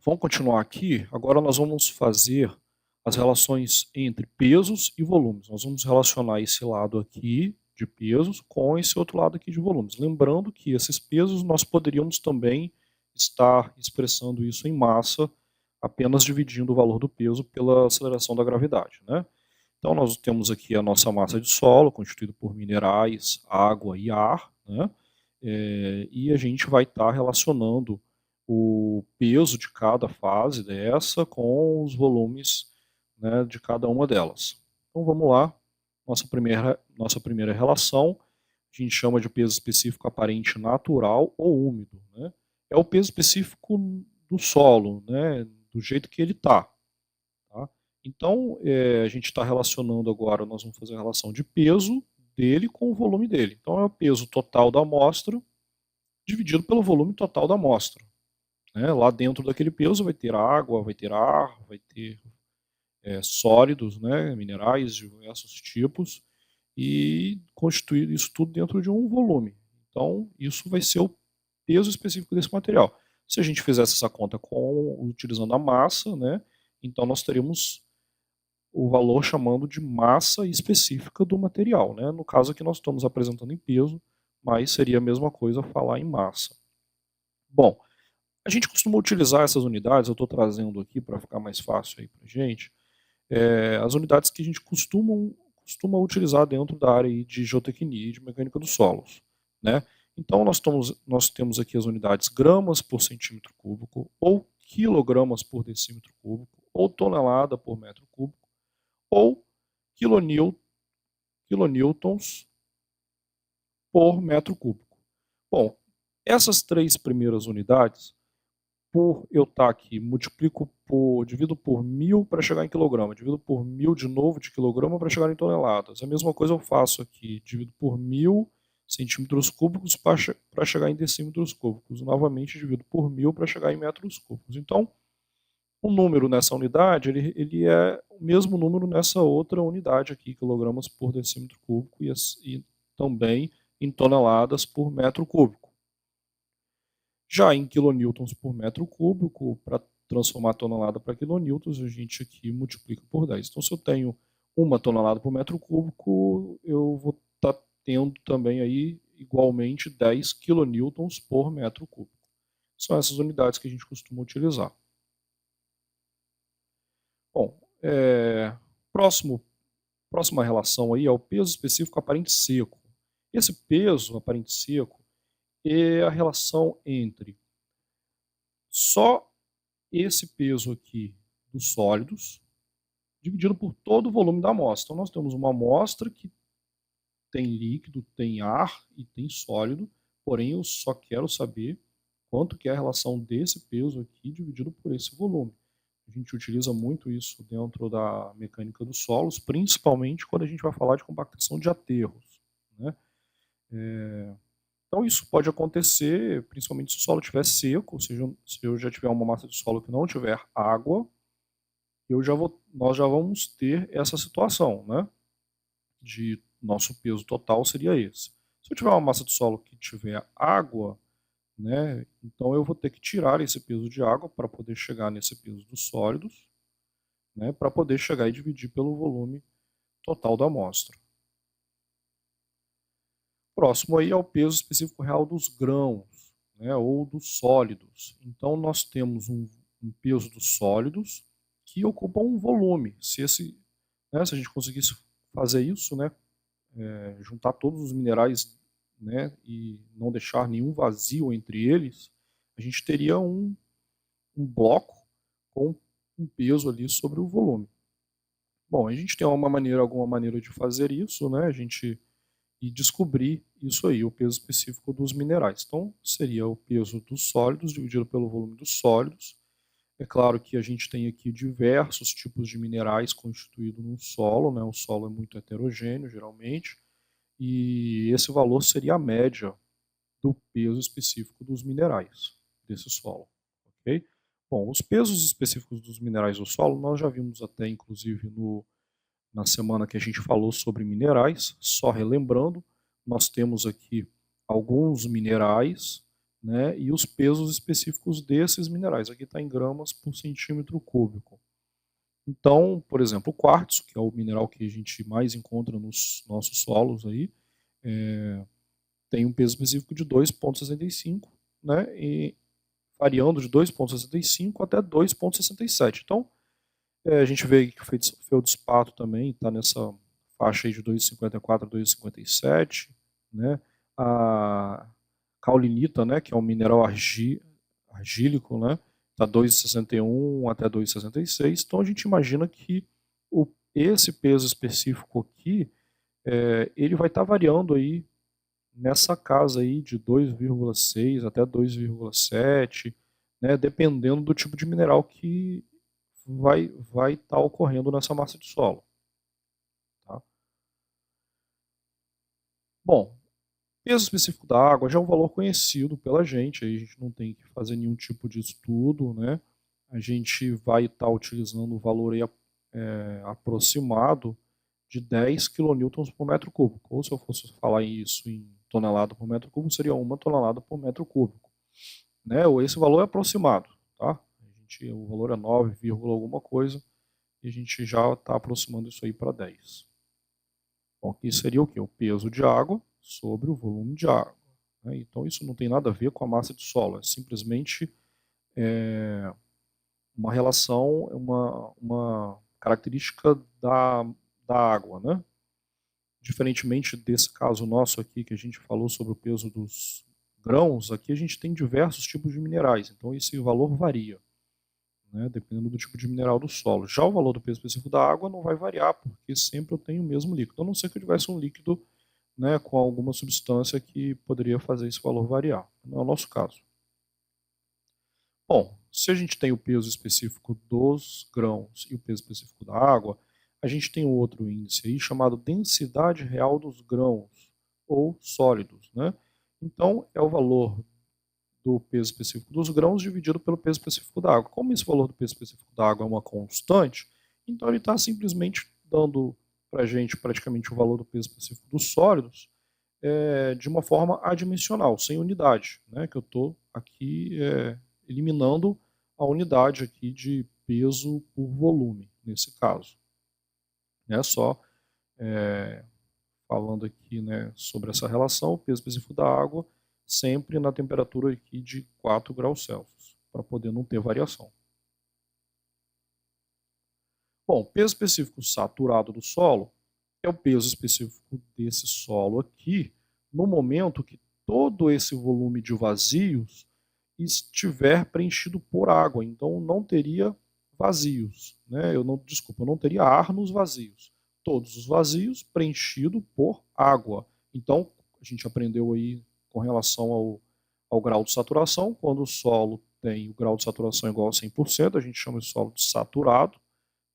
Vamos continuar aqui. Agora nós vamos fazer as relações entre pesos e volumes. Nós vamos relacionar esse lado aqui de pesos com esse outro lado aqui de volumes. Lembrando que esses pesos nós poderíamos também estar expressando isso em massa, apenas dividindo o valor do peso pela aceleração da gravidade, né? Então nós temos aqui a nossa massa de solo, constituída por minerais, água e ar, né? E a gente vai estar relacionando o peso de cada fase dessa com os volumes, né, de cada uma delas. Então vamos lá, nossa primeira relação, a gente chama de peso específico aparente natural ou úmido, né? É o peso específico do solo, né, do jeito que ele está. Tá? Então, a gente está relacionando agora, nós vamos fazer a relação de peso dele com o volume dele. Então é o peso total da amostra dividido pelo volume total da amostra. Né? Lá dentro daquele peso vai ter água, vai ter ar, vai ter sólidos, né? Minerais de diversos tipos, e constituir isso tudo dentro de um volume. Então, isso vai ser o peso específico desse material. Se a gente fizesse essa conta utilizando a massa, né? Então nós teríamos o valor chamando de massa específica do material. Né? No caso aqui nós estamos apresentando em peso, mas seria a mesma coisa falar em massa. Bom, a gente costuma utilizar essas unidades, eu estou trazendo aqui para ficar mais fácil aí para a gente, as unidades que a gente costuma utilizar dentro da área aí de geotecnia e de mecânica dos solos. Né? Então nós temos aqui as unidades gramas por centímetro cúbico, ou quilogramas por decímetro cúbico, ou tonelada por metro cúbico, ou kilonewtons por metro cúbico. Bom, essas três primeiras unidades, por eu estar aqui, divido por 1000 para chegar em quilograma, divido por 1000 de novo de quilograma para chegar em toneladas. A mesma coisa eu faço aqui, divido por 1000 centímetros cúbicos para chegar em decímetros cúbicos. Novamente divido por 1000 para chegar em metros cúbicos. Então, o número nessa unidade, ele é o mesmo número nessa outra unidade aqui, quilogramas por decímetro cúbico, e também em toneladas por metro cúbico. Já em quilonewtons por metro cúbico, para transformar a tonelada para quilonewtons, a gente aqui multiplica por 10. Então, se eu tenho 1 tonelada por metro cúbico, eu vou estar tendo também aí, igualmente, 10 kilonewtons por metro cúbico. São essas unidades que a gente costuma utilizar. Bom, próxima relação aí é o peso específico aparente seco. Esse peso aparente seco é a relação entre só esse peso aqui dos sólidos dividido por todo o volume da amostra. Então nós temos uma amostra que tem líquido, tem ar e tem sólido, porém eu só quero saber quanto que é a relação desse peso aqui dividido por esse volume. A gente utiliza muito isso dentro da mecânica dos solos, principalmente quando a gente vai falar de compactação de aterros. Né? Então isso pode acontecer, principalmente se o solo estiver seco, ou seja, se eu já tiver uma massa de solo que não tiver água, nós já vamos ter essa situação, né? De nosso peso total seria esse. Se eu tiver uma massa de solo que tiver água, né, então eu vou ter que tirar esse peso de água para poder chegar nesse peso dos sólidos, né, para poder chegar e dividir pelo volume total da amostra. Próximo aí é o peso específico real dos grãos, né, ou dos sólidos. Então nós temos um peso dos sólidos que ocupa um volume. Se a gente conseguisse fazer isso, né, juntar todos os minerais, né, e não deixar nenhum vazio entre eles, a gente teria um bloco com um peso ali sobre o volume. Bom, a gente tem alguma maneira de fazer isso, né, a gente e descobrir isso aí, o peso específico dos minerais. Então, seria o peso dos sólidos dividido pelo volume dos sólidos. É claro que a gente tem aqui diversos tipos de minerais constituídos no solo, né? O solo é muito heterogêneo, geralmente, e esse valor seria a média do peso específico dos minerais desse solo. Ok? Bom, os pesos específicos dos minerais do solo nós já vimos até, inclusive, na semana que a gente falou sobre minerais. Só relembrando, nós temos aqui alguns minerais, né, e os pesos específicos desses minerais. Aqui está em gramas por centímetro cúbico. Então, por exemplo, o quartzo, que é o mineral que a gente mais encontra nos nossos solos aí, tem um peso específico de 2,65, né, e variando de 2,65 até 2,67. Então, a gente vê que o feldspato também está nessa faixa aí de 2,54 a 2,57, né? A caulinita, né, que é um mineral argílico, né, está 2,61 até 2,66. Então a gente imagina que esse peso específico aqui, ele vai estar variando aí nessa casa aí de 2,6 até 2,7, né, dependendo do tipo de mineral que vai estar ocorrendo nessa massa de solo. Tá? Bom, peso específico da água já é um valor conhecido pela gente, aí a gente não tem que fazer nenhum tipo de estudo, né? A gente vai estar utilizando o valor aí, aproximado de 10 kN por metro cúbico, ou se eu fosse falar isso em tonelada por metro cúbico, seria 1 tonelada por metro cúbico. Né? Esse valor é aproximado, tá? O valor é 9, alguma coisa, e a gente já está aproximando isso aí para 10. Bom, aqui seria o quê? O peso de água sobre o volume de água. Né? Então isso não tem nada a ver com a massa de solo, é simplesmente uma relação, uma característica da água. Né? Diferentemente desse caso nosso aqui, que a gente falou sobre o peso dos grãos, aqui a gente tem diversos tipos de minerais, então esse valor varia, né, dependendo do tipo de mineral do solo. Já o valor do peso específico da água não vai variar, porque sempre eu tenho o mesmo líquido, a não ser que eu tivesse um líquido, né, com alguma substância que poderia fazer esse valor variar. Não é o nosso caso. Bom, se a gente tem o peso específico dos grãos e o peso específico da água, a gente tem um outro índice aí chamado densidade real dos grãos ou sólidos, né? Então, é o valor do peso específico dos grãos dividido pelo peso específico da água. Como esse valor do peso específico da água é uma constante, então ele está simplesmente dando para a gente praticamente o valor do peso específico dos sólidos de uma forma adimensional, sem unidade, né? Que eu estou aqui eliminando a unidade aqui de peso por volume, nesse caso. É só falando aqui, né, sobre essa relação, o peso específico da água sempre na temperatura aqui de 4 graus Celsius, para poder não ter variação. Bom, o peso específico saturado do solo é o peso específico desse solo aqui, no momento que todo esse volume de vazios estiver preenchido por água. Então não teria vazios, né? Eu não teria ar nos vazios. Todos os vazios preenchidos por água. Então a gente aprendeu aí com relação ao grau de saturação, quando o solo tem o grau de saturação igual a 100%, a gente chama de solo de saturado,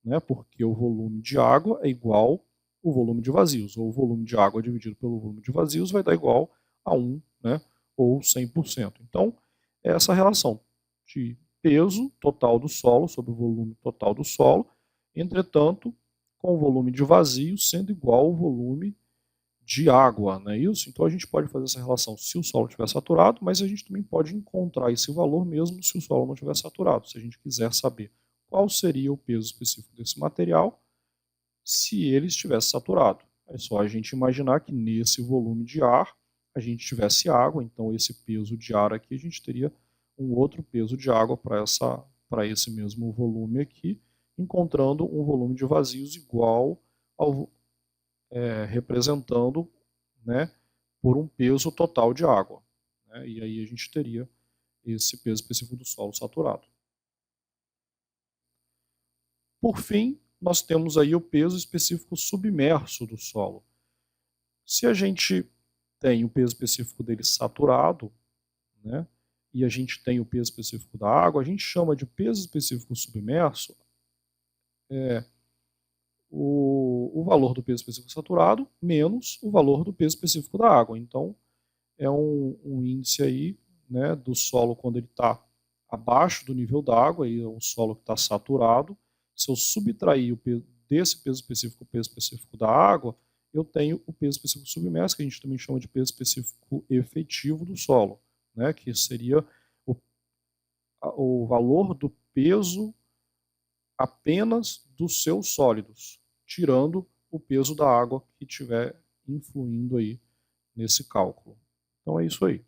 né? Porque o volume de água é igual ao volume de vazios, ou o volume de água dividido pelo volume de vazios vai dar igual a 1, né? Ou 100%. Então, é essa relação de peso total do solo sobre o volume total do solo, entretanto, com o volume de vazio sendo igual ao volume de água, não é isso? Então a gente pode fazer essa relação se o solo estiver saturado, mas a gente também pode encontrar esse valor mesmo se o solo não estiver saturado, se a gente quiser saber qual seria o peso específico desse material se ele estivesse saturado. É só a gente imaginar que nesse volume de ar a gente tivesse água, então esse peso de ar aqui a gente teria um outro peso de água para esse mesmo volume aqui, encontrando um volume de vazios igual ao representando, né, por um peso total de água. Né, e aí a gente teria esse peso específico do solo saturado. Por fim, nós temos aí o peso específico submerso do solo. Se a gente tem o peso específico dele saturado, né, e a gente tem o peso específico da água, a gente chama de peso específico submerso o valor do peso específico saturado menos o valor do peso específico da água. Então, é um índice aí, né, do solo quando ele está abaixo do nível da água, aí é um solo que está saturado. Se eu subtrair desse peso específico o peso específico da água, eu tenho o peso específico submerso, que a gente também chama de peso específico efetivo do solo. né, que seria o valor do peso apenas dos seus sólidos, tirando o peso da água que estiver influindo aí nesse cálculo. Então é isso aí.